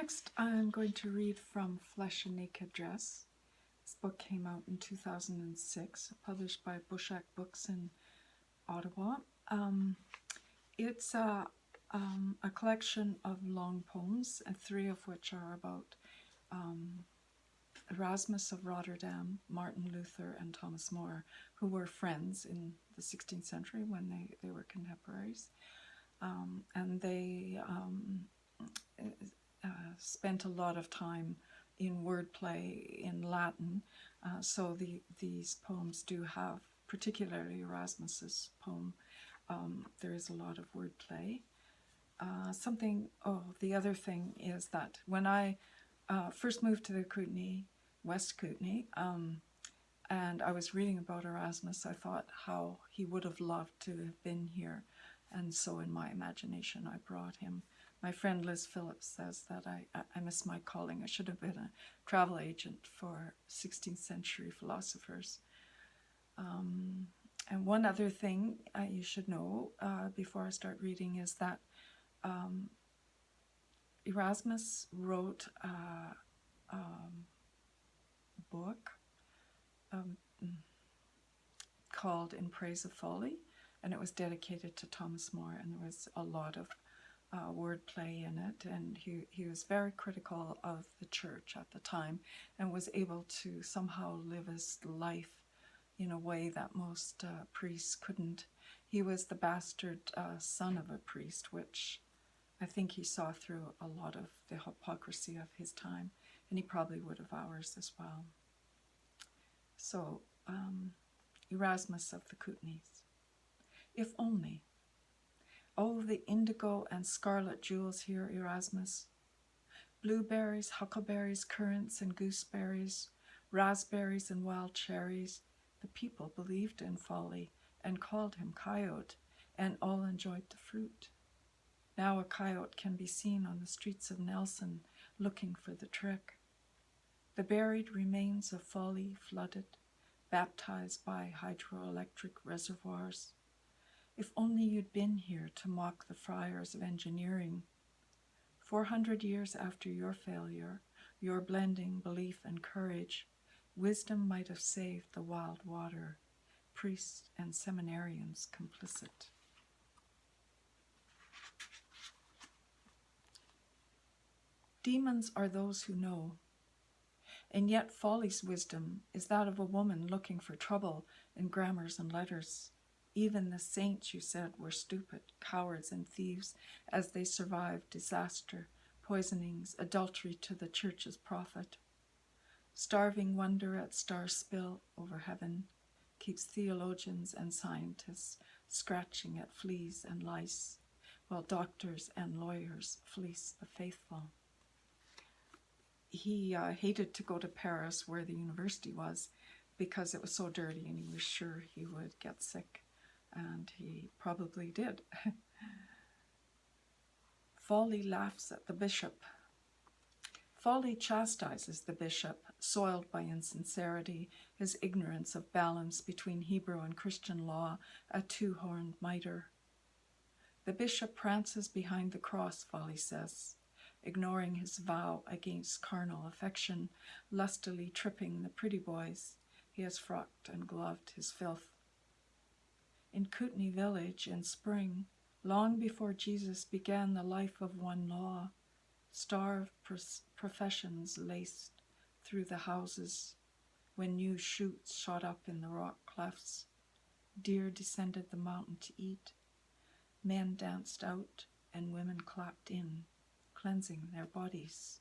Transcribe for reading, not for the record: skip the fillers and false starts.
Next, I'm going to read from Flesh and Naked Dress. This book came out in 2006, published by Bushak Books in Ottawa. It's a collection of long poems, and 3 of which are about Erasmus of Rotterdam, Martin Luther, and Thomas More, who were friends in the 16th century when they were contemporaries. And they spent a lot of time in wordplay in Latin, so these poems do have, particularly Erasmus's poem, there is a lot of wordplay. The other thing is that when I first moved to the Kootenay, West Kootenay, and I was reading about Erasmus, I thought how he would have loved to have been here, and so in my imagination I brought him. My friend Liz Phillips says that I missed my calling. I should have been a travel agent for 16th century philosophers. And one other thing you should know before I start reading is that Erasmus wrote a book called In Praise of Fawley, and it was dedicated to Thomas More, and there was a lot of wordplay in it, and he was very critical of the church at the time and was able to somehow live his life in a way that most priests couldn't. He was the bastard son of a priest, which I think he saw through a lot of the hypocrisy of his time, and he probably would of ours as well. So, Erasmus of the Kootenays. If only. Oh, the indigo and scarlet jewels here, Erasmus. Blueberries, huckleberries, currants and gooseberries, raspberries and wild cherries. The people believed in Fawley and called him Coyote, and all enjoyed the fruit. Now a coyote can be seen on the streets of Nelson looking for the trick. The buried remains of Fawley flooded, baptized by hydroelectric reservoirs. If only you'd been here to mock the friars of engineering. 400 years after your failure, your blending belief and courage, wisdom might have saved the wild water, priests and seminarians complicit. Demons are those who know, and yet Fawley's wisdom is that of a woman looking for trouble in grammars and letters. Even the saints, you said, were stupid, cowards and thieves as they survived disaster, poisonings, adultery to the church's profit. Starving wonder at star spill over heaven keeps theologians and scientists scratching at fleas and lice, while doctors and lawyers fleece the faithful. He hated to go to Paris, where the university was, because it was so dirty and he was sure he would get sick. And he probably did. Fawley laughs at the bishop. Fawley chastises the bishop, soiled by insincerity, his ignorance of balance between Hebrew and Christian law, a 2-horned mitre. The bishop prances behind the cross, Fawley says, ignoring his vow against carnal affection, lustily tripping the pretty boys. He has frocked and gloved his filth. In Kootenay village in spring, long before Jesus began the life of one law, starved professions laced through the houses, when new shoots shot up in the rock clefts, deer descended the mountain to eat, men danced out and women clapped in, cleansing their bodies.